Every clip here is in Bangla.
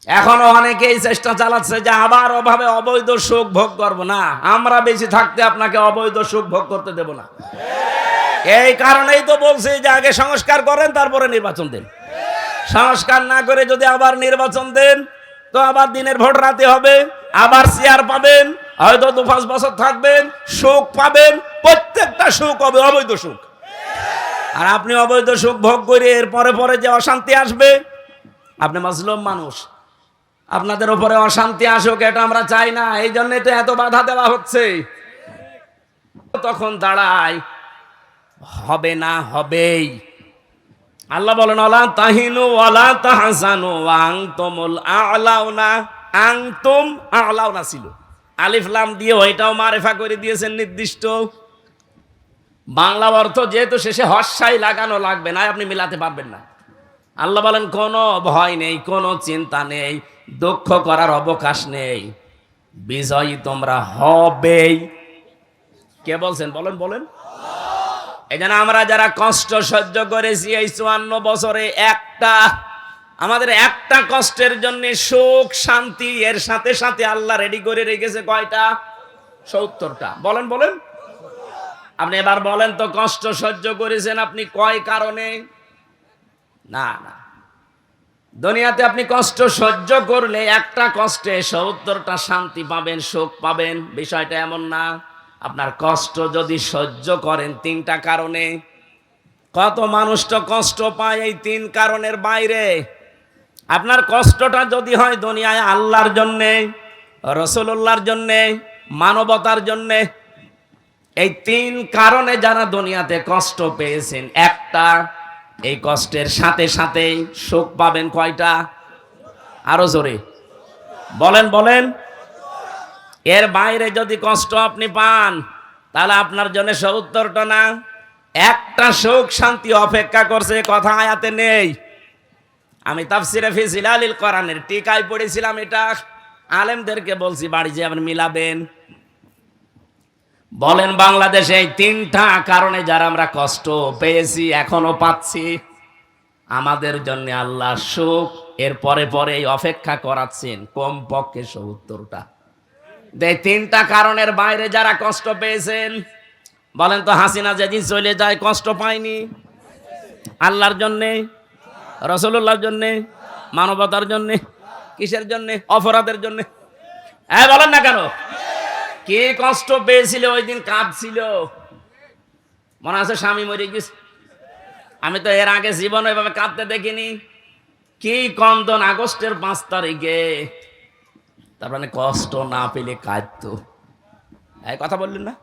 এখনো অনেকেই চেষ্টা চালাচ্ছে যে আবার অভাবে অবৈধ সুখ ভোগ করব না, আমরা বেশি থাকতে আপনাকে অবৈধ সুখ ভোগ করতে দেব না। এই কারণেই তো বলছি যে আগে সংস্কার করেন, তারপরে নির্বাচন দেন। সংস্কার না করে যদি আবার নির্বাচন দেন, তো আবার দিনের ভোট রাতে হবে, আবার চেয়ার পাবেন, হয়তো 2-5 বছর থাকবেন, সুখ পাবেন, প্রত্যেকটা সুখ হবে অবৈধ সুখ। আর আপনি অবৈধ সুখ ভোগ করে এর পরে পরে যে অশান্তি আসবে, আপনি মাজলুম মানুষ, আপনাদের উপরে অশান্তি আসুক এটা আমরা চাই না, এই জন্যই তো এত বাধা দেওয়া হচ্ছে। তখন দাঁড়ায় হবে না, হবেই। আল্লাহ বলেন ওয়ালা তাহিনু ওয়ালা তাহজানু ওয়া আনতুমুল আ'লাউনা, আনতুম আ'লাউনা ছিল, আলিফ লাম দিয়ে ওইটাও মারিফা করে দিয়েছেন নির্দিষ্ট। বাংলা অর্থ যেহেতু শেষে হর্ষাই লাগানো লাগবে না, আপনি মিলাতে পারবেন না। আল্লাহ বলেন কোনো ভয় নেই, কোনো চিন্তা নেই, দুঃখ করার অবকাশ নেই, বিজয়ী তোমরা হবেই। কে বলছেন? বলেন বলেন। এই জন্য আমরা যারা কষ্ট সহ্য করেছি এই 54 বছরে, আমাদের একটা কষ্টের জন্য সুখ শান্তি এর সাথে সাথে আল্লাহ রেডি করে রেখেছে কয়টা? 70টা। বলেন বলেন। আপনি এবার বলেন তো, কষ্ট সহ্য করেছেন আপনি কয় কারণে? না না, দুনিয়াতে আপনি কষ্ট সহ্য করলে একটা কষ্টে 70টা শান্তি পাবেন, সুখ পাবেন, বিষয়টা এমন না। আপনার কষ্ট যদি সহ্য করেন 3টা কারণে, কত মানুষ তো কষ্ট পায় এই 3 কারণের বাইরে। আপনার কষ্টটা যদি হয় দুনিয়ায় আল্লাহর জন্যে, রাসূলুল্লাহর জন্যে, মানবতার জন্যে, এই 3 কারণে যারা দুনিয়াতে কষ্ট পেয়েছেন, এই কষ্টের সাথে সাথে সুখ পাবেন কয়টা? আরো জোরে বলেন বলেন। এর বাইরে যদি কষ্ট আপনি পান, তাহলে আপনার জন্য 70টা না, একটা সুখ শান্তি অপেক্ষা করছে, কথা আয়াতে নেই। আমি তাফসিরে ফি জিলালিল কোরআনের টিকায় পড়েছিলাম, এটা আলেমদেরকে বলছি, বাড়ি যে আপনি মিলাবেন। বলেন বাংলাদেশে এই 3টা কারণে যারা আমরা কষ্ট পেয়েছি, এখনো পাচ্ছি, আমাদের জন্য আল্লাহ সুখ এর পরে পরে অপেক্ষা করাচ্ছেন কমপক্ষে 70টা। এই 3টা কারণের বাইরে যারা কষ্ট পেয়েছেন, বলেন তো হাসিনা যেদিন চলে যায় কষ্ট পায়নি? আল্লাহর জন্যে, রাসূলুল্লাহর জন্যে, মানবতার জন্যে, কিসের জন্যে? অপরাধের জন্যে। বলেন না কেন? কে কষ্ট পেয়েছিল ওই দিন? কাঁদছিল, মনে আছে স্বামী মরে গেছে। আমি তো এর আগে জীবনে এভাবে কাঁদতে দেখিনি। কি কন্দন আগস্টের 5 তারিখে, তার মানে কষ্ট না পেলে কাঁদতো। এই কথা বললেন না?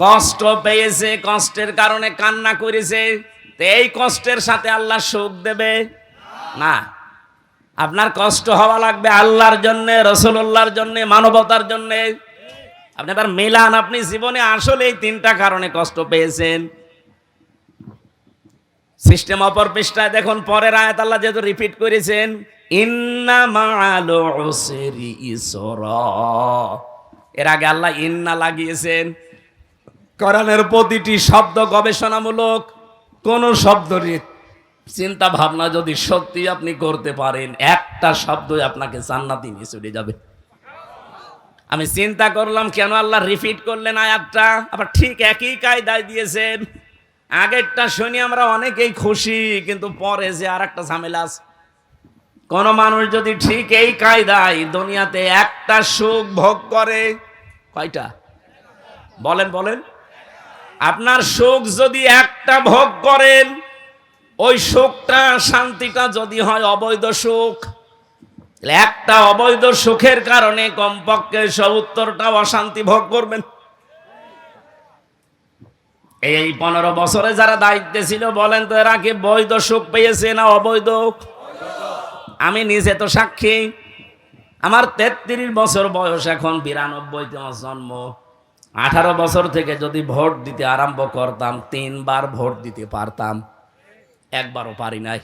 কষ্ট পেয়েছে, কষ্টের কারণে কান্না করেছে, এই কষ্টের সাথে আল্লাহ সুখ দেবে না। আপনার কষ্ট হওয়া লাগবে আল্লাহর জন্য, রাসূলুল্লাহর জন্য, মানবতার জন্য। আপনি এবার মিলান, আপনি জীবনে আসলে এই 3টা কারণে কষ্ট পেয়েছেন। সিস্টেম অপর পৃষ্ঠায় দেখুন, পরের আয়াত আল্লাহ যেহেতু রিপিট করেছেন, ইন্না মাআল উসরি ইসরা। এর আগে আল্লাহ ইন্না লাগিয়েছেন। কোরআনের প্রতিটি শব্দ গবেষণামূলক। কোন শব্দের চিন্তা ভাবনা যদি সত্যি আপনি করতে পারেন, একটা শব্দই আপনাকে জান্নাতে নিয়ে চলে যাবে। আমি চিন্তা করলাম কেন আল্লাহ রিপিট করলেন আয়াতটা, আবার ঠিক একই কায়দায় দিয়েছেন। আগেরটা শুনি আমরা অনেকেই খুশি, কিন্তু পরে যে আর একটা ঝামেলা আছে। কোন মানুষ যদি ঠিক এই কায়দায় দুনিয়াতে একটা সুখ ভোগ করে, কয়টা? বলেন বলেন। আপনার সুখ যদি একটা ভোগ করেন, ওই সুখটা শান্তিটা যদি হয় অবৈধ সুখ, একটা অবৈধ সুখের কারণে কমপক্ষে 70টা অশান্তি ভোগ করবেন। এই 15 বছরে যারা দায়িত্বে ছিল, বলেন তো এরা কি বৈধ সুখ পেয়েছে না অবৈধ? আমি নিজে তো সাক্ষী। আমার 33 বছর বয়স, এখন 92তে আমার জন্ম। 18 বছর থেকে যদি ভোট দিতে আরম্ভ করতাম, 3 বার ভোট দিতে পারতাম, একবারও পারি নাই।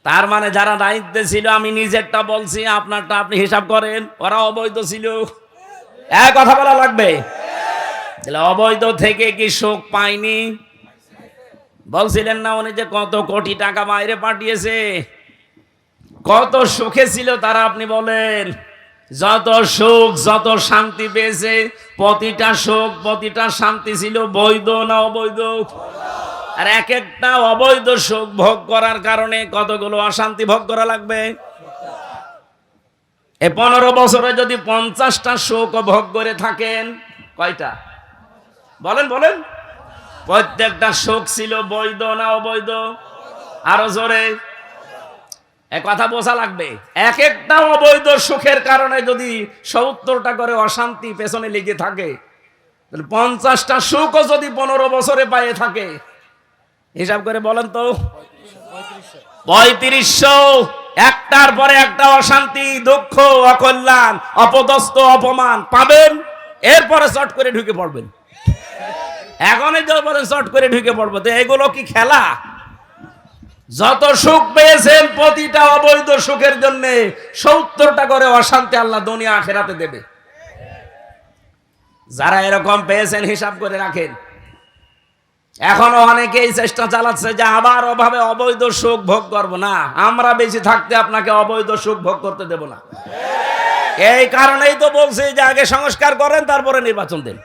তার মানে যারা দায়িত্বে ছিল, আমি নিজেরটা বলছি, আপনারটা আপনি হিসাব করেন, ওরা অবৈধ ছিল। এক কথা বলা লাগবে। অবৈধ থেকে কি সুখ পায়নি? বলছিলেন না উনি যে কত কোটি টাকা বাইরে পাঠিয়েছে? কত সুখে ছিল তারা, আপনি বলেন। যত সুখ যত শান্তি পেয়েছে, প্রতিটা সুখ প্রতিটা শান্তি ছিল বৈধ না অবৈধ? আর এক একটা অবৈধ সুখ ভোগ করার কারণে কতগুলো অশান্তি ভোগ করা লাগবে। এই 15 বছরে যদি 50টা সুখ ভোগ করে থাকেন, কয়টা বলেন বলেন? প্রত্যেকটা সুখ ছিল বৈধ না অবৈধ? আরো জোরে এ কথা বোঝা লাগবে। এক একটা অবৈধ সুখের কারণে যদি 70টা করে অশান্তি পেছনে লেগে থাকে, তাহলে 50টা সুখও যদি 15 বছরে পায়ে থাকে, হিসাব করে বলেন তো 3500। একটার পরে একটা অশান্তি, দুঃখ, অকল্যাণ, অপদস্থ, অপমান পাবেন। এরপরে চট করে ঢুকে পড়বেন। এখনই তো বলেন চট করে ঢুকে পড়বো, তো এগুলো কি খেলা? যত সুখ পেয়েছেন প্রতিটা অবৈধ সুখের জন্য 70টা করে অশান্তি আল্লাহ দুনিয়া আখিরাতে দেবে। যারা এরকম পেয়েছেন হিসাব করে রাখেন। এখনো অনেকেই চেষ্টা চালাচ্ছে যে আবার অভাবে অবৈধ সুখ ভোগ করব না, আমরা বেশি থাকতে আপনাকে অবৈধ সুখ ভোগ করতে দেব না। এই কারণেই তো বলছি যে আগে সংস্কার করেন, তারপরে নির্বাচন দেন।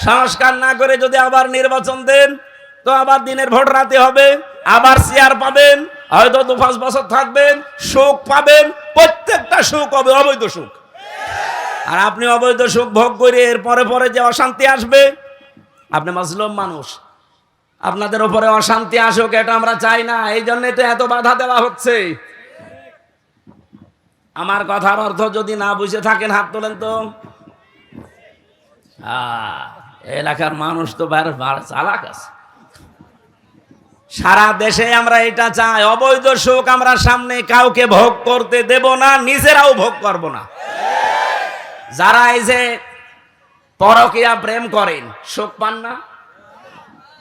সংস্কার না করে যদি আবার নির্বাচন দেন, তো আবার দিনের ভোট রাতে হবে, আবার চেয়ার পাবেন, হয়তো 2-5 বছর থাকবেন, সুখ পাবেন, প্রত্যেকটা সুখ হবে অবৈধ সুখ। আর আপনি অবৈধ সুখ ভোগ করে এর পরে পরে যে অশান্তি আসবে, আপনি মাজলুম মানুষ, আপনাদের উপরে অশান্তি আসুক এটা আমরা চাই না। এই জন্যই তো এত বাধা দেওয়া হচ্ছে। আমার কথার অর্থ যদি না বুঝে থাকেন হাত তোলেন তো। এলাকার মানুষ তো চালাক আছে। সারা দেশে আমরা এটা চাই, অবৈধ সুখ আমরা সামনে কাউকে ভোগ করতে দেব না, নিজেরাও ভোগ করব না। যারা এই যে পরকীয়া প্রেম করেন, সুখ পান না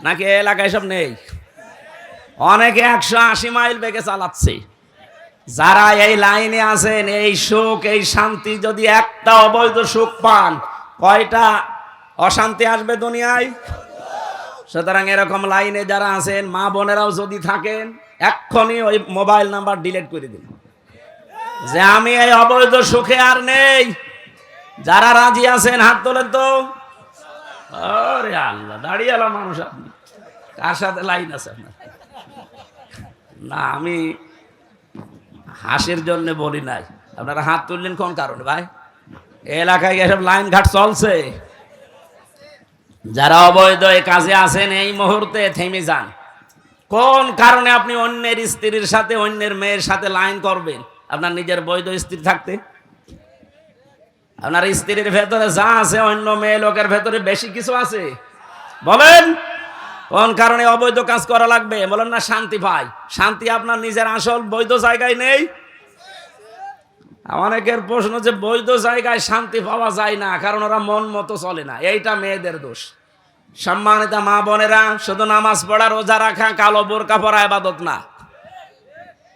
নাকি? এলাকায় সব নেই, অনেকে 180 মাইল বেগে চালাচ্ছে। যারা এই লাইনে আছেন, এই সুখ এই শান্তি যদি একটা অবৈধ সুখ পান, কয়টা অশান্তি আসবে দুনিয়ায়? সুতরাং এরকম লাইনে যারা আছেন, মা বোনেরাও যদি থাকেন, এক্ষুনি ওই মোবাইল নাম্বার ডিলিট করে দিন যে আমি এই অবৈধ সুখে আর নেই। যারা রাজি আছেন হাত তোলেন তো। আরে আল্লাহ, দাঁড়িয়ে এলাম মানুষ। আপনি কার সাথে লাইন আছে আপনার? না, আমি হাসির জন্য বলি নাই। আপনারা হাত তুললেন কোন কারণে ভাই? এলাকায় এসব লাইন ঘাট চলছে। যারা অবৈধ কাজে আছেন, এই মুহূর্তে থেমে যান। কোন কারণে আপনি অন্যের স্ত্রীর সাথে, অন্যের মেয়ের সাথে লাইন করবেন? আপনার নিজের বৈধ স্ত্রী থাকতে আপনার স্ত্রীর ভেতরে যা আছে, অন্য মেয়ে লোকের ভেতরে বেশি কিছু আছে? বলেন কোন কারণে অবৈধ কাজ করা লাগবে? বলেন না শান্তি পাই। শান্তি আপনার নিজের আসল বৈধ জায়গায় নেই। অনেকের প্রশ্ন যে বৈধ জায়গায় শান্তি পাওয়া যায় না, কারণ ওরা মন মতো চলে না। এইটা মেয়েদের দোষ। সম্মানিত মা বোনেরা, শুধু নামাজ পড়া, রোজা রাখা, কালো বোরকা পরা ইবাদত না।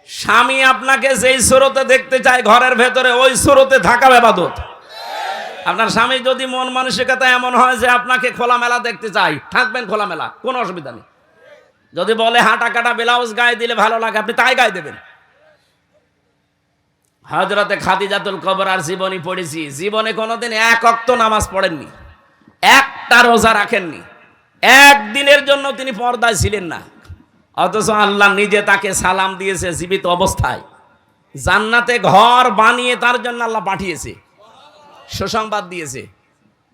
স্বামী আপনাকে যেই সুরতে দেখতে চায় ঘরের ভেতরে, ওই সুরতে থাকা ইবাদত। আপনার স্বামী যদি মন মানসিকতা এমন হয় যে আপনাকে খোলামেলা দেখতে চাই, থাকবেন খোলামেলা, কোনো অসুবিধা নেই। যদি বলে হাঁটা কাটা ব্লাউজ গায়ে দিলে ভালো লাগে, আপনি তাই গায়ে দেবেন। হযরতে খাদিজাতুল কুবরার জীবনী পড়েছি। জীবনে কোনোদিন এক ওয়াক্ত নামাজ পড়েননি, একটা রোজা রাখেননি, একদিনের জন্য তিনি পর্দায় ছিলেন না। অথচ আল্লাহ নিজে তাকে সালাম দিয়েছে জীবিত অবস্থায়। জান্নাতে ঘর বানিয়ে তার জন্য আল্লাহ পাঠিয়েছে, সুসংবাদ দিয়েছে।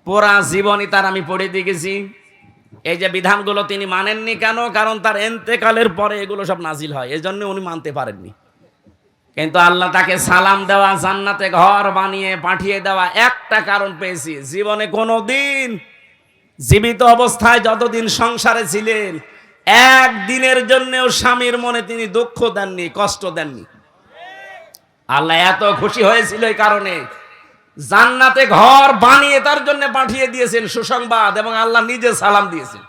পুরা জীবনী তার আমি পড়ে দিয়ে গেছি। এই যে বিধানগুলো তিনি মানেননি কেন? কারণ তার ইন্তেকালের পরে এগুলো সব নাজিল হয়, এজন্য উনি মানতে পারেননি। কিন্তু আল্লাহ তাকে সালাম দেওয়া, জান্নাতে ঘর বানিয়ে পাঠিয়ে দেওয়া একটা কারণ পেয়েছি। জীবনে কোনোদিন জীবিত অবস্থায় যতদিন সংসারে ছিলেন, একদিনের জন্যও স্বামীর মনে তিনি দুঃখ দেননি, কষ্ট দেননি। আল্লাহ এত খুশি হয়েছিল এই কারণে জান্নাতে ঘর বানিয়ে তার জন্য পাঠিয়ে দিয়েছেন সুসংবাদ, এবং আল্লাহ নিজে সালাম দিয়েছেন।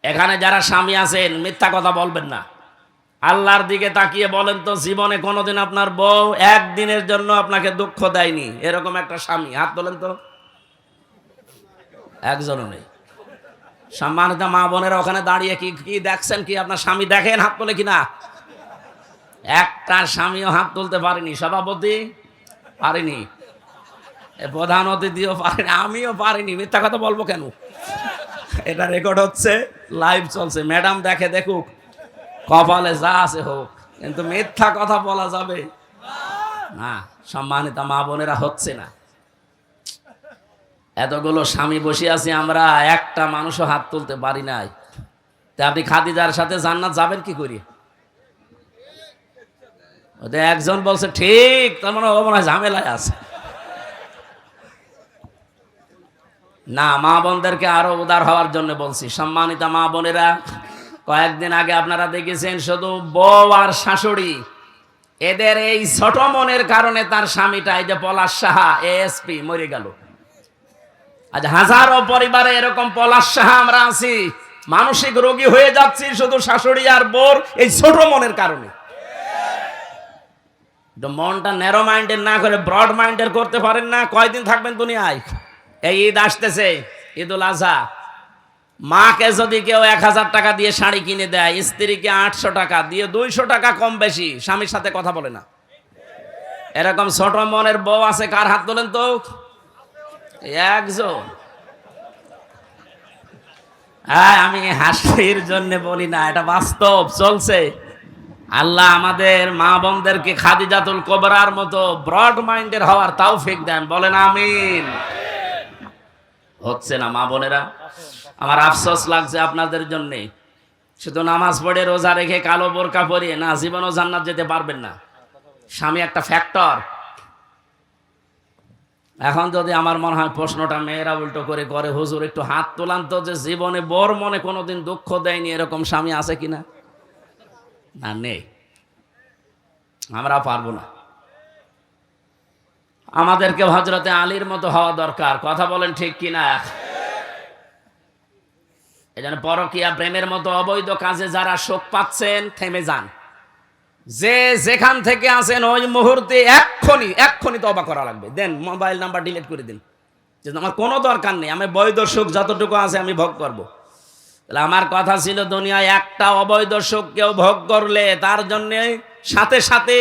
এখানে যারা স্বামী আছেন, মিথ্যা কথা বলবেন না। আল্লাহর দিকে তাকিয়ে বলেন তো, জীবনে কোনোদিন আপনার বউ একদিনের জন্য আপনাকে দুঃখ দেয়নি, এরকম একটা স্বামী হাত তোলেন তো। একজনও নেই। সম্মানিত মা বোনেরা ওখানে দাঁড়িয়ে কি কি দেখছেন? কি আপনার স্বামী দেখেন হাত তোলে কিনা? একটা স্বামীও হাত তুলতে পারেনি, সভাপতি পারেনি, প্রধান অতিথিও পারেনি, আমিও পারিনি। মিথ্যা কথা বলবো কেন? এটা রেকর্ড হচ্ছে, লাইভ চলছে। ম্যাডাম দেখে দেখুক, কপালে যা আছে হোক, কিন্তু মিথ্যা কথা বলা যাবে না। সম্মানিত মা বোনেরা, হচ্ছে না। এতগুলো স্বামী বসে আছি আমরা, একটা মানুষও হাত তুলতে পারি নাই। তা আপনি খাদিজার সাথে জান্নাত যাবেন কি করি? ওদের একজন বলছে ঠিক, তার মানে ও মনে হয় ঝামেলায় আছে। না, মা বোনদেরকে আরো উদার হওয়ার জন্য বলছি। সম্মানিত মা বোনেরা, কয়েকদিন আগে আপনারা দেখেছেন শুধু বউ আর শাশুড়ি, এদের এই ছোট মনের কারণে তার স্বামীটা, এই যে পলাশ সাহা এএসপি, মরে গেল। আজ হাজারো পরিবারে এরকম পলাশ সাহা আমরা আছি, মানসিক রোগী হয়ে যাচ্ছি শুধু শাশুড়ি আর বউর এই ছোট মনের কারণে। মনটা ন্যারো মাইন্ডের না করে ব্রড মাইন্ডের করতে পারেন না। কয়দিন থাকবেন দুনিয়ায়? এই ঈদ আসতেছে, ঈদুল আজহা। মাকে যদি কেউ 1000 টাকা দিয়ে শাড়ি কিনে দেয়, স্ত্রীকে 800 টাকা দিয়ে 200 টাকা কম বেশি স্বামীর সাথে কথা বলে না। এরকম ছোট মনের বউ আছে? কার হাত তোলেন তো? একজন। হ্যাঁ, আমি হাসির জন্য বলি না, এটা বাস্তব চলছে। আল্লাহ আমাদের মা বোনদেরকে খাদিজাতুল কুবরার মতো ব্রড মাইন্ডের হওয়ার তৌফিক দেন, বলেন আমিন। হচ্ছে না মা বোনেরা, আমার আফসোস লাগছে আপনাদের জন্য। শুধু নামাজ পড়ে রোজা রেখে কালো বোরকা পরিয়ে না, জীবনও জান্নাত যেতে পারবেন না। স্বামী একটা ফ্যাক্টর। এখন যদি আমার মনে হয় প্রশ্নটা মেয়েরা উল্টো করে করে, হুজুর একটু হাত তোলান তো, যে জীবনে বোর মনে কোনোদিন দুঃখ দেয়নি এরকম স্বামী আছে কিনা? না, নেই। আমরা পারবো না। আমাদেরকে হযরতে আলীর মতো হওয়া দরকার। কথা বলেন ঠিক কিনা? এজন্য পরকীয়া প্রেমের মতো অবৈধ কাজে যারা শোক পাচ্ছেন, থেমে যান। যে যেখান থেকে আছেন ওই মুহূর্তে এক্ষুনি তওবা করা লাগবে। দেন মোবাইল নাম্বার ডিলিট করে দিন, যে আমার কোনো দরকার নেই, আমি বৈধ সুখ যতটুকু আছে আমি ভোগ করব। তাহলে আমার কথা ছিল, দুনিয়ায় একটা অবৈধ সুখ কেউ ভোগ করলে তার জন্য সাথে সাথে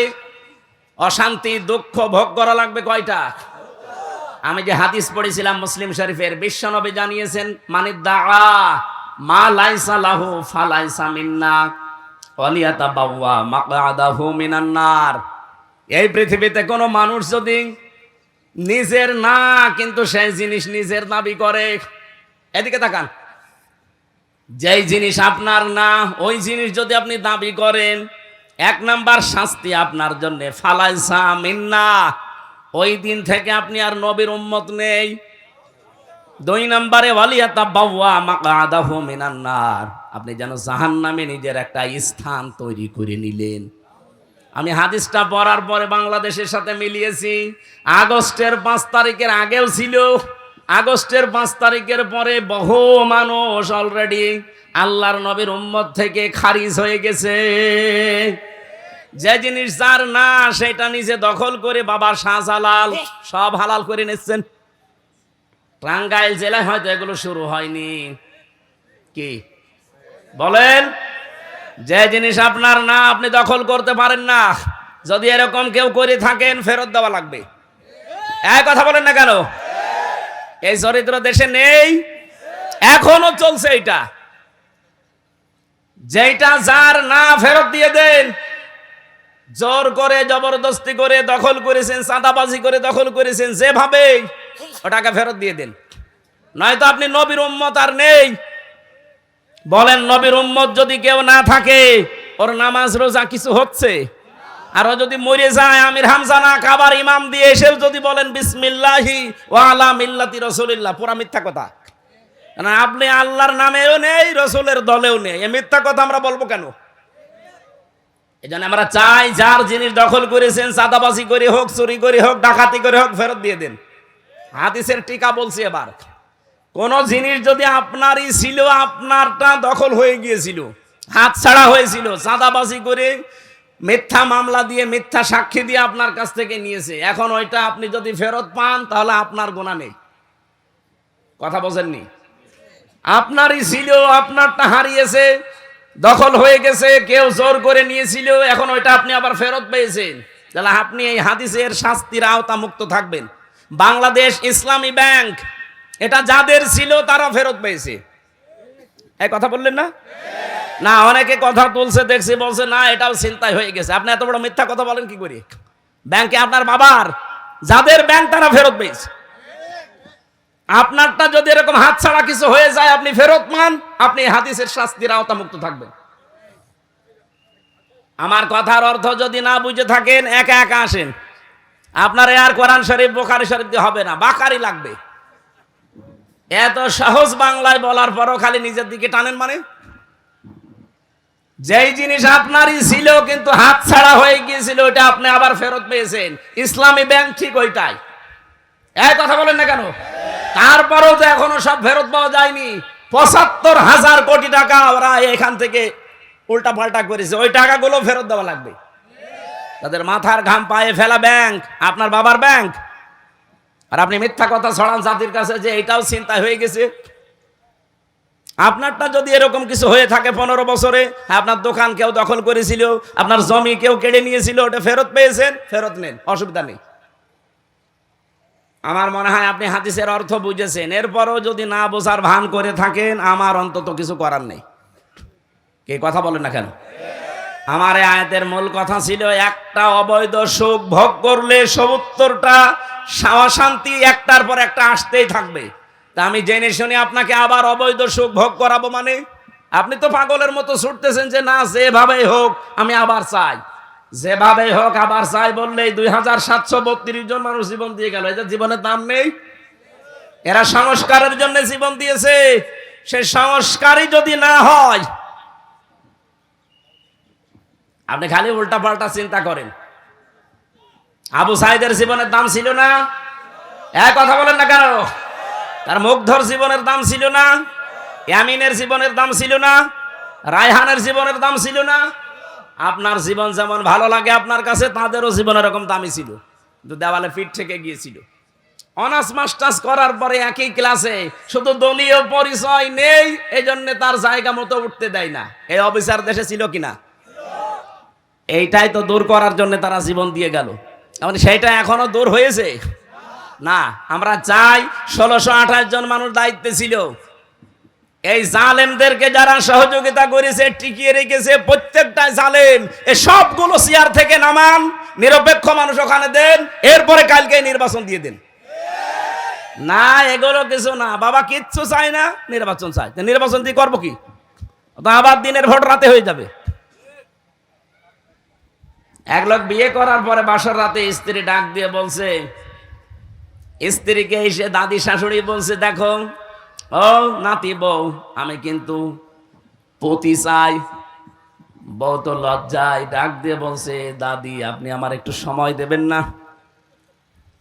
অশান্তি দুঃখ ভোগ করা লাগবে কয়টা? আমি যে হাদিস পড়েছিলাম মুসলিম শরীফের, বিশ্বনবী জানিয়েছেন, মানিদ্দাআ মা লাইসা লাহু ফালাইসা মিন্না ওয়ালিয়াতাবাওয়া মাকআদাহু মিনান নার। এই পৃথিবীতে কোনো মানুষ যদি নিজের না কিন্তু সেই জিনিস নিজের দাবি করে, এদিকে তাকান, যেই জিনিস আপনার না ওই জিনিস যদি আপনি দাবি করেন, 1 নাম্বার শাস্তি আপনার জন্য ফালাইসা মিন্না, ওই দিন থেকে আপনি আর নবীর উম্মত নেই। 2 নম্বরে ওয়ালিয়াতাবাওয়া মাকআদাহু মিনান নার, আপনি যেন জাহান্নামে নিজের একটা স্থান তৈরি করে নিলেন। আমি হাদিসটা পড়ার পরে বাংলাদেশের সাথে মিলিয়েছি। আগস্টের 5 তারিখের আগেও ছিল, আগস্টের 5 তারিখের পরে বহু মানুষ অলরেডি আল্লাহর নবীর উম্মত থেকে খারিজ হয়ে গেছে। যে জিনিস যার না সেটা নিজে দখল করে বাবা শাহজালাল সব হালাল করে নিচ্ছেন। টাঙ্গাইল জেলায় হয়তো এগুলো শুরু হয়নি, কি বলেন? যে জিনিস আপনার না আপনি দখল করতে পারেন না, যদি এরকম কেউ করে থাকেন ফেরত দেওয়া লাগবে। এই কথা বলেন না কেন? এই চরিত্র দেশে নেই, এখনো চলছে এটা। যেটা যার না ফেরত দিয়ে দেন। জোর করে জবরদস্তি করে দখল করেছেন, চাঁদাবাজি করে দখল করেছেন, যেভাবে ওটাকে ফেরত দিয়ে দেন, নয়তো আপনি নবীর উম্মত আর নেই। বলেন, নবীর উম্মত যদি কেউ না থাকে, ওর নামাজ রোজা কিছু হচ্ছে? আর ও যদি মরে যায়, আমির হামজা না কাবার ইমাম দিয়ে এসেও যদি বলেন বিসমিল্লাহি ওয়া আলা মিল্লাতি রাসূলিল্লাহ, পুরা মিথ্যা কথা। না, আপনি আল্লাহর নামেও নেই, রসুলের দলেও নেই, এই মিথ্যা কথা আমরা বলবো কেন? এজন্য আমরা চাই, যার জিনিস দখল করেছেন, চাঁদাবাজি করে হোক, চুরি করে হোক, ডাকাতি করে হোক, ফেরত দিয়ে দেন। হাদিসের টিকা বলছি, এবার কোন জিনিস যদি আপনারই ছিল, আপনারটা দখল হয়ে গিয়েছিল, হাত ছাড়া হয়েছিল, চাঁদাবাজি করে মিথ্যা মামলা দিয়ে মিথ্যা সাক্ষী দিয়ে আপনার কাছ থেকে নিয়েছে, এখন ওইটা আপনি যদি ফেরত পান তাহলে আপনার গুনাহ নেই। কথা বোঝেননি? আপনারই ছিল, আপনারটা হারিয়েছে, দখল হয়ে গেছে, কেউ জোর করে নিয়েছিল, এখন ওইটা আপনি আবার ফেরত পেয়েছেন, তাহলে আপনি এই হাদিসের শাস্তির আওতা মুক্ত থাকবেন। বাংলাদেশ ইসলামী ব্যাংক, এটা যাদের ছিল তারা ফেরত পেয়েছে। এই কথা বললেন না? না, অনেকে কথা তুলছে দেখছি, বলছে না এটাও চিন্তায় হয়ে গেছে। আপনি এত বড় মিথ্যা কথা বলেন কি করে? ব্যাংকে আপনার বাবার, যাদের ব্যাংক তারা ফেরত পেয়েছে। আপনারটা যদি এরকম হাতছাড়া কিছু হয়ে যায়, আপনি ফেরত মান, আপনি হাদিসের শাস্তির আওতা মুক্ত থাকবেন। আমার কথার অর্থ যদি না বুঝে থাকেন, একা একা আসেন। আপনার আর কোরআন শরীফ বুখারী শরীফ দিয়ে হবে না, বাকারি লাগবে। এত সহজ বাংলায় বলার পরও খালি নিজের দিকে টানেন। মানে যেই জিনিস আপনারই ছিল কিন্তু হাত ছাড়া হয়ে গিয়েছিল, ওটা আপনি আবার ফেরত পেয়েছেন। ইসলামী ব্যাংক ঠিক ওইটাই। এই কথা বলেন না কেন? তারপরেও তো এখনো সব ফেরত পাওয়া যায়নি। ৭৫,০০০ কোটি টাকা ওরা এখান থেকে উল্টা পাল্টা করেছে, ওই টাকাগুলো ফেরত দেওয়া লাগবে। তাদের মাথার ঘাম পায়ে ফেলা ব্যাংক, আপনার বাবার ব্যাংক, আর আপনি মিথ্যা কথা ছড়ান জাতির কাছে যে এটাও চিন্তা হয়ে গেছে। আপনারটা যদি এরকম কিছু হয়ে থাকে 15 বছরে, আপনার দোকান কেউ দখল করেছিল, আপনার জমি কেউ কেড়ে নিয়েছিল, ওটা ফেরত পেয়েছেন, ফেরত নেন, অসুবিধা নেই। আমার মনে হয় আপনি হাদিসের অর্থ বুঝেছেন। এরপরও যদি না বোঝার ভান করে থাকেন, আমার অন্তত কিছু করার নেই। কে কথা বলেন না কেন? আমার এই আয়াতের মূল কথা ছিল, একটা অবৈধ সুখ ভোগ করলে ৭০টা শান্তি একটার পর একটা আসতেই থাকবে। তা আমি জেনে শুনে আপনাকে আবার অবৈধ সুখ ভোগ করাবো? মানে আপনি তো পাগলের মতো ছুটতেছেন যে না, যেভাবেই হোক আমি আবার চাই, যেভাবেই হোক আবার চাই বললেই ২৭৩২ জন মানুষ জীবন দিয়ে গেল। এদের জীবনের দাম নেই? এরা সংস্কারের জন্য জীবন দিয়েছে। সে সংস্কারই যদি না হয়, আপনি খালি উল্টা পাল্টা চিন্তা করেন। আবু সাইদের জীবনের দাম ছিল না? এক কথা বলেন না কেন? তার মুগ্ধর জীবনের দাম ছিল না? ইয়ামিনের জীবনের দাম ছিল না? রায়হানের জীবনের দাম ছিল না? আপনার জীবন যেমন ভালো লাগে আপনার কাছে, তাদেরও জীবন এরকম দামি ছিল, কিন্তু দেওয়ালে পিঠ থেকে গিয়েছিল। অনার্স মাস্টার্স করার পরে একই ক্লাসে, শুধু দলীয় পরিচয় নেই, এই জন্য তার জায়গা মতো উঠতে দেয় না। এই অফিসার দেশে ছিল কিনা? এইটাই তো দূর করার জন্য তারা জীবন দিয়ে গেল। মানে সেইটা এখনো দূর হয়েছে না। আমরা চাই ১৬২৮ জন মানুষ দায়িত্বে ছিল, এই জালেমদেরকে যারা সহযোগিতা করেছে, টিকিয়ে রেখেছে, প্রত্যেকটা জালেম, এই সবগুলো চেয়ার থেকে নামান, নিরপেক্ষ মানুষ ওখানে দেন, এরপরে কালকে নির্বাচন দিয়ে দেন। না, এগুলো কিছু না, বাবা কিচ্ছু চায় না, নির্বাচন চায়। নির্বাচন দিয়ে করবো কি? আবার দিনের ভোট রাতে হয়ে যাবে। এক লোক বিয়ে করার পরে বাসর রাতে স্ত্রী ডাক দিয়ে বলছে, স্ত্রীকে এসে দাদি শাশুড়ি বলছে, দেখো ও নাতি বউ, আমি কিন্তু পতি চাই। বউ তো লজ্জায় ডাক দিয়ে বলছে, দাদি আপনি আমার একটু সময় দেবেন না?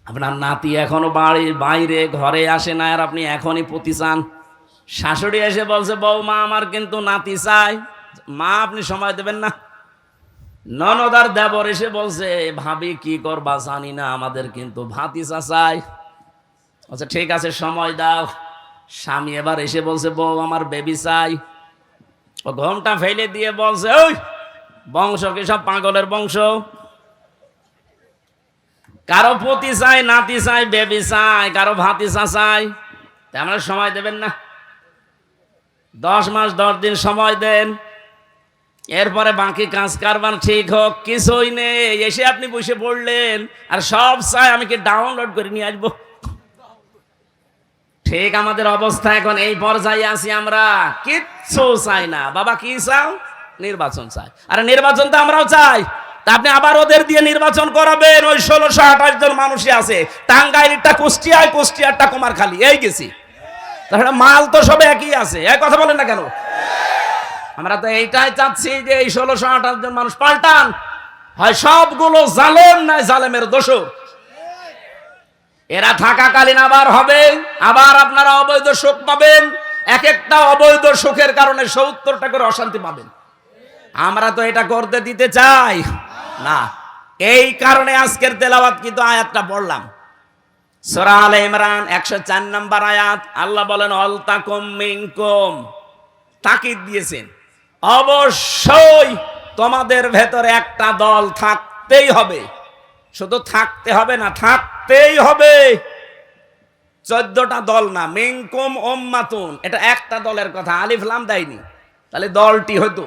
আপনার নাতি এখনো বাড়ির বাইরে ঘরে আসে না, আর আপনি এখনই পতি চান? শাশুড়ি এসে বলছে, বউ মা আমার কিন্তু নাতি চাই, মা আপনি সময় দেবেন না? ননদার দেবর এসে বলছে, ভাবি কি করবা জানি না, আমাদের কিন্তু ভাতিজা চাই। আচ্ছা ঠিক আছে, সময় দাও। স্বামী এবার এসে বলছে, বউ আমার বেবি চাই। ও ঘোমটা ফেলে দিয়ে বলছে, ওই বংশ কি সব পাগলের বংশ? কারো পতি চাই, নাতি চাই, বেবি চাই, কারো ভাতিজা চাই। আমরা সময় দেবেন না? 10 মাস 10 দিন সময় দেন, এরপরে বাকি কাজ কারবার ঠিক হোক। কিছুই নেই, এসে আপনি বসে পড়লেন আর সব চাই আমি কি ডাউনলোড করে নিয়ে আসবো? ঠিক আমাদের অবস্থা এখন এই পর্যায়ে আছি, আমরা কিচ্ছু চাই না। বাবা কি চাও? নির্বাচন চাই। আরে নির্বাচন তো আমরাও চাই, তা আপনি আবার ওদের দিয়ে নির্বাচন করাবেন? ওই ১৬২৮ জন মানুষই আছে, টাঙ্গাইলটা কুষ্টিয়ায়, কুষ্টিয়ারটা কুমারখালী, এই গেছি। তাহলে মাল তো সব একই আছে। এই কথা বলেন না কেন? আমরা তো এইটাই চাচ্ছি যে এই ১৬২৮ জন মানুষ পাল্টান, হয় সবগুলো জালেম, নয় জালেমের দোষর। এরা থাকাকালীন আবার হবে, আবার আপনারা অবৈধ সুখ পাবেন। এক একটা অবৈধ সুখের কারণে ৭০টা করে অশান্তি পাবেন। আমরা তো এটা করতে দিতে চাই না। এই কারণে আজকের তেলাওয়াত কিন্তু আয়াতটা পড়লাম। সূরা আলে ইমরান 104 নম্বর আয়াত, আল্লাহ বলেন অলতাকুম মিনকুম, তাকিদ দিয়েছেন অবশ্যই তোমাদের ভেতরে একটা দল থাকতেই হবে। শুধু থাকতে হবে না, থাকতেই হবে। 14টা দল না, মিনকুম উম্মাতুন, এটা একটা দলের কথা, আলিফ লাম দেয়নি, তাহলে দলটি হতো।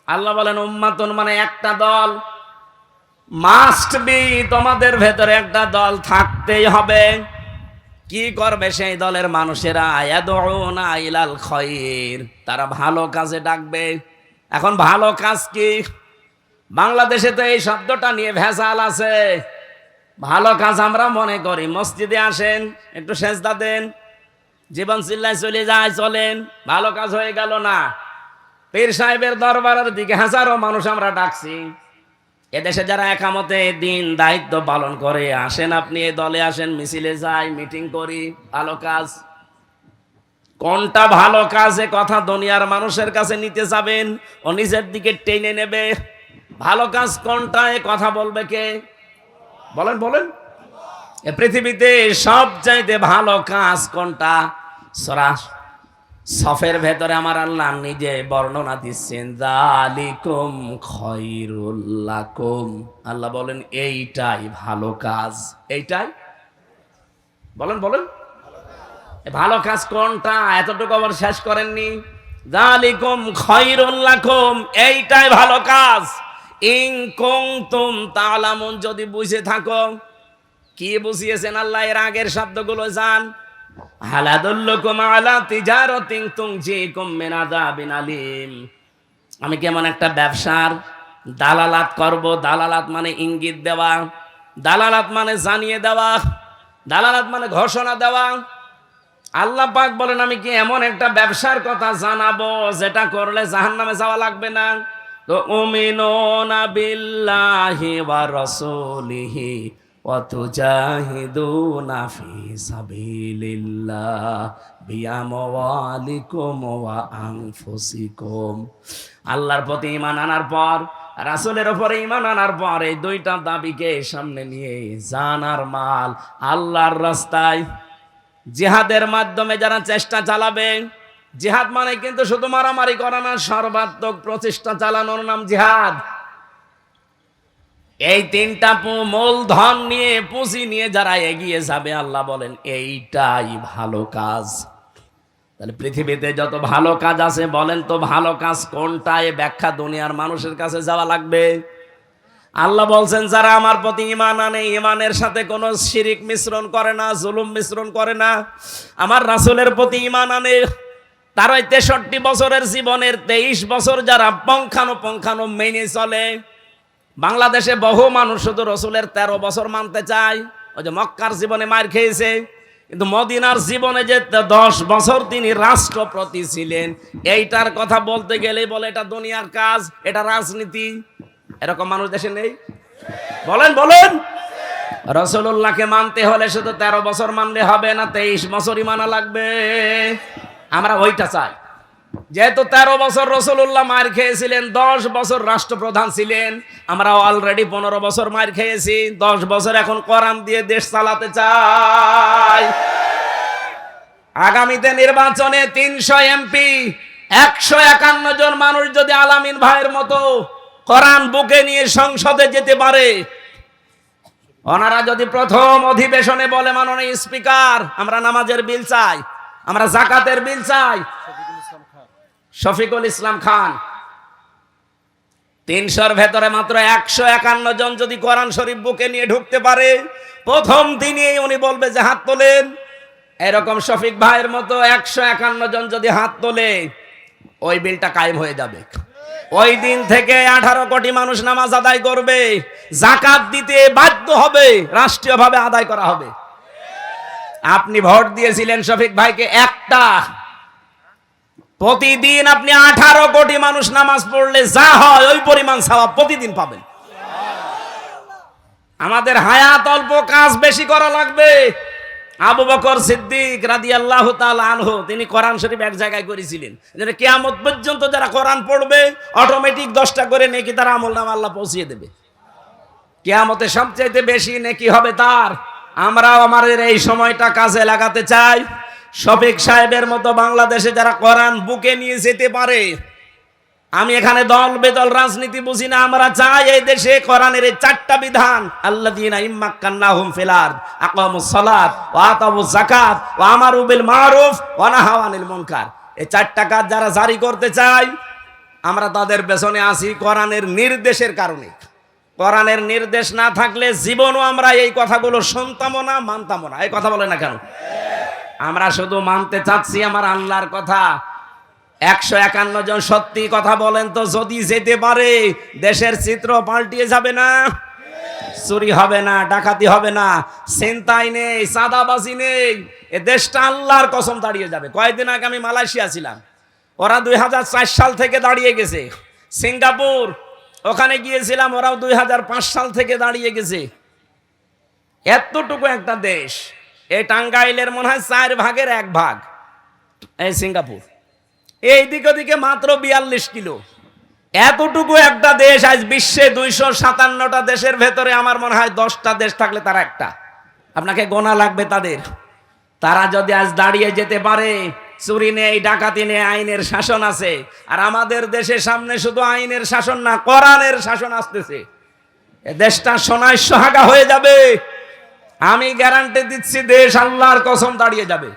আল্লাহ বলেন উম্মাতুন মানে একটা দল, মাস্ট বি, তোমাদের ভেতরে একটা দল থাকতেই হবে। কি করবে সেই দলের মানুষেরা? ইয়াদউনা ইলাল খায়র, তারা ভালো কাজে ডাকবে। এখন ভালো কাজ কি? বাংলাদেশে তো এই শব্দটা নিয়ে ভেজাল আছে। ভালো কাজ আমরা মনে করি মসজিদে আসেন, একটু সেজদা দেন, জীবন চিল্লায় চলে যায়, চলেন, ভালো কাজ হয়ে গেল না। পীর সাহেবের দরবারের দিকে হাজারো মানুষ আমরা ডাকছি। এদেশে যারা একামতে দিন দায়িত্ব পালন করে, আসেন আপনি এই দলে আসেন, মিছিলে যাই, মিটিং করি, ভালো কাজ। কোনটা ভালো কাজ এ কথা দুনিয়ার মানুষের কাছে নিতে যাবেন, ও নিজের দিকে টেনে নেবে। ভালো কাজ কোনটা এ কথা বলবে কে? বলেন বলেন। এ পৃথিবীতে সবচাইতে ভালো কাজ কোনটা? সূরা সফের ভেতরে আমার আল্লাহ নিজে বর্ণনা দিচ্ছেন, যালিকুম খায়রুল লাকুম। আল্লাহ বলেন এইটাই ভালো কাজ, এইটাই। বলেন বলেন, ভালো কাজ কোনটা? এতটুকু আবার শেষ করেননি। যালিকুম খায়রুল লাকুম, এইটাই ভালো কাজ। ইন কুনতুম তা'লামুন, যদি বুঝে থাকো। কি বুঝিয়েছেন আল্লাহ? এর আগের শব্দগুলো জান। হাল আদুল্লুকুম আলা তিজারাতিন তুনজিকুম মিন আযাবিন আলীম, আমি কেমন একটা ব্যবসার দালালাত করব। দালালাত মানে ইঙ্গিত দেওয়া, দালালাত মানে জানিয়ে দেওয়া, দালালাত মানে ঘোষণা দেওয়া। আল্লাহ পাক বলেন আমি কি এমন একটা ব্যবসার কথা জানাবো যেটা করলে জাহান্নামে যাওয়া লাগবে না। তো উমিনুনা বিল্লাহি ওয়া রাসূলিহি ওয়া তুজাহিদুনা ফি সাবিলিল্লাহ বিআমওয়ালিকুম ওয়া আনফুসিকুম। আল্লাহর প্রতি ঈমান আনার পর, রাসূলের উপরে ঈমান আনার পর, এই দুইটা দাবিকে সামনে নিয়ে জান আর মাল আল্লাহর রাস্তায় জিহাদের মাধ্যমে যারা চেষ্টা চালাবে। জিহাদ মানে কিন্তু শুধু মারামারি করা না, সর্বাত্মক প্রচেষ্টা চালানোর নাম জিহাদ। এই তিনটা মূলধন নিয়ে, পুঁজি নিয়ে যারা এগিয়ে যাবে, আল্লাহ বলেন এইটাই ভালো কাজ। তাহলে পৃথিবীতে যত ভালো কাজ আছে, বলেন তো ভালো কাজ কোনটা? এ ব্যাখ্যা দুনিয়ার মানুষের কাছে যাওয়া লাগবে। আল্লাহ বলছেন যারা আমার প্রতি ঈমান আনে, ঈমানের সাথে কোনো শিরিক মিশ্রণ করে না, জুলুম মিশ্রণ করে না, আমার রাসূলের প্রতি ঈমান আনে, তার ওই 63 বছরের জীবনের 23 বছর যারা পঙ্খানো মেনে চলে। বাংলাদেশে বহু মানুষ শুধু রসুলের 13 বছর মানতে চায়। ওই যে মক্কার জীবনে মার খেয়েছে, কিন্তু মদিনার জীবনে যে 10 বছর তিনি রাষ্ট্রপতি ছিলেন, এইটার কথা বলতে গেলেই বলে এটা দুনিয়ার কাজ, এটা রাজনীতি। এরকম মানুষ দেশে নেই? বলেন বলেন। রাসূলুল্লাহকে মানতে হলে শুধু 13 বছর মানলে হবে না, 23 বছরই মানা লাগবে। আমরা ওইটা চাই। যেহেতু 13 বছর রাসূলুল্লাহ মার খেয়েছিলেন, 10 বছর রাষ্ট্রপ্রধান ছিলেন, আমরা অলরেডি 15 বছর মার খেয়েছি, 10 বছর এখন কোরআন দিয়ে দেশ চালাতে চাই। আগামীতে নির্বাচনে 300 এমপি, 151 জন মানুষ যদি আলামিন ভাইয়ের মতো কোরআন বুকে নিয়ে সংসদে যেতে পারে, ওনারা যদি প্রথম অধিবেশনে বলে মাননীয় স্পিকার আমরা নামাজের বিল চাই, আমরা যাকাতের বিল চাই, শফিকুল ইসলাম খান, 300-র ভেতরে মাত্র 151 জন যদি কোরআন শরীফ বুকে নিয়ে ঢুকতে পারে, প্রথম দিনই উনি বলবে যে হাত তোলেন। এরকম শফিক ভাইয়ের মতো 151 জন যদি হাত তোলে, ওই বিলটা কায়েম হয়ে যাবে। ওই দিন থেকে 18 কোটি মানুষ নামাজ আদায় করবে, যাকাত দিতে বাধ্য হবে, রাষ্ট্রীয়ভাবে আদায় করা হবে। আপনি ভোট দিয়েছিলেন শফিক ভাইকে একটা, প্রতিদিন আপনি 18 কোটি মানুষ নামাজ পড়লে যা হয় ওই পরিমাণ সওয়াব প্রতিদিন পাবেন। আমাদের হায়াত অল্প, কাজ বেশি করা লাগবে। আবু বকর সিদ্দিক রাদিয়াল্লাহু তাআলা আনহু তিনি কোরআন শরীফ এক জায়গায় করেছিলেন, যে কিয়ামত পর্যন্ত যারা কোরআন পড়বে অটোমেটিক 10টা করে নেকি তার আমলনামা আল্লাহ পৌঁছিয়ে দেবে। কিয়ামতে সবচেয়ে বেশি নেকি হবে তার আমরাও আমাদের এই সময়টা কাজে লাগাতে চাই। শফিক সাহেবের মতো বাংলাদেশে যারা কোরআন বুকে নিয়ে যেতে পারে, আমি এখানে দল বেদল রাজনীতি বুঝি না, আমরা চাই এই দেশে কোরআনের এই 4টা বিধান, আল্লাযীনা ইম্মাক্কান্নাহুম ফিল আরদ আকামুস সালাত ওয়া আতাউজ যাকাত ওয়া আমারু বিল মারুফ ওয়া নাহাউ আনিল মুনকার, এই 4টা কাজ যারা জারি করতে চাই, আমরা তাদের পেছনে আছি কোরআনের নির্দেশের কারণে। কোরআনের নির্দেশ না থাকলে জীবনও আমরা এই কথাগুলো শুনতামও না, মানতামও না। এই কথা বলে না কেন? আমরা শুধু মানতে চাচ্ছি আমার আল্লাহর কথা। 151 জন সত্যি কথা বলেন তো, যদি যেতে পারে দেশের চিত্র পাল্টিয়ে যাবে না? চুরি হবে না, ডাকাতি হবে না, ছিনতাই নেই, চাঁদাবাজি নেই, এ দেশটা আল্লাহর কসম দাঁড়িয়ে যাবে। কয়েকদিন আগে আমি মালয়েশিয়া ছিলাম, ওরা 2004 সাল থেকে দাঁড়িয়ে গেছে। সিঙ্গাপুর, ওখানে গিয়েছিলাম, ওরাও 2005 সাল থেকে দাঁড়িয়ে গেছে। এতটুকু একটা দেশ, এই টাঙ্গাইলের মনে হয় 4 ভাগের 1 ভাগ এই সিঙ্গাপুর, এই দিক ওদিকে মাত্র 42 কিলো। এতটুকু একটা দেশ আজ বিশ্বে 257টা দেশের ভেতরে আমার মনে হয় 10টা দেশ থাকলে তারা একটা। আপনাকে গোনা লাগবে তাদের। তারা যদি আজ দাঁড়িয়ে যেতে পারে, চুরি নেই, ডাকাতি নেই, আইনের শাসন আছে। আর আমাদের দেশের সামনে শুধু আইনের শাসন না, কোরআনের শাসন আসতেছে। এ দেশটা সোনায় সোহাগা হয়ে যাবে। আমি গ্যারান্টি দিচ্ছি, দেশ আল্লাহর কসম দাঁড়িয়ে যাবে।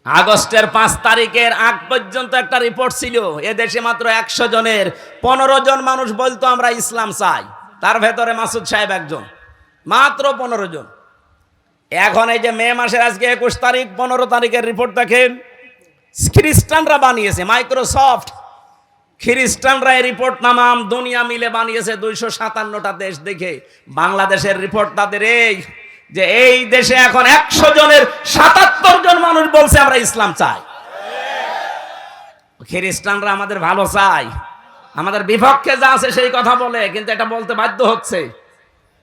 আগস্টের 5 তারিখের আগ পর্যন্ত একটা রিপোর্ট ছিল, এ দেশে মাত্র 100 জনের 15 জন মানুষ বলতো আমরা ইসলাম চাই। তার ভেতরে মাসুদ সাহেব একজন, মাত্র 15 জন। এখন এই যে মে মাসের আজকে 21 তারিখ, 15 তারিখের রিপোর্ট দেখেন, খ্রিস্টানরা বানিয়েছে, মাইক্রোসফট খ্রিস্টানরা এই রিপোর্ট নামাম দুনিয়া মিলে বানিয়েছে 257টা দেশ দেখে। বাংলাদেশের রিপোর্ট তাদের এই যে এই দেশে এখন 100 জনের 77 জন মানুষ বলছে আমরা ইসলাম চাই। খ্রিস্টানরা আমাদের ভালো চাই, আমাদের বিপক্ষে যা আছে সেই কথা বলে, কিন্তু এটা বলতে বাধ্য হচ্ছে।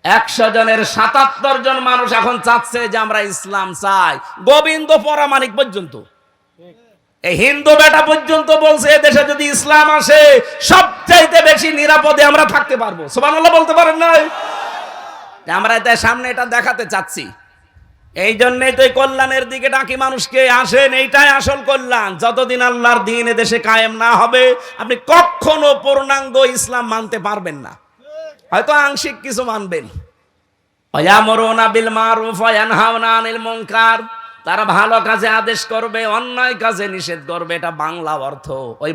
100 জনের 77 জন মানুষ এখন চাচ্ছে যে আমরা ইসলাম চাই। গোবিন্দ পরামানিক পর্যন্ত, এই হিন্দু বেটা পর্যন্ত বলছে দেশে যদি ইসলাম আসে সবচাইতে বেশি নিরাপদে আমরা থাকতে পারবো। সুবহানাল্লাহ বলতে পারেন না? আমরা এতে সামনে এটা দেখাতে চাচ্ছি। এই জন্যই তো এই কল্যাণের দিকে ডাকি মানুষকে, আসেন, এইটাই আসল কল্যাণ। যতদিন আল্লাহর দ্বীন এ দেশে কায়েম না হবে, আপনি কখনো পূর্ণাঙ্গ ইসলাম মানতে পারবেন না। হয়তো আংশিক কিছু মানবেন। ওয়ায়ামুরুনা বিল মারুফ ওয়া ইয়ানহাউনা আনিল মুনকার, তারা ভালো কাজে আদেশ করবে, অন্যায় কাজে নিষেধ করবে। এটা বাংলা অর্থ। ওই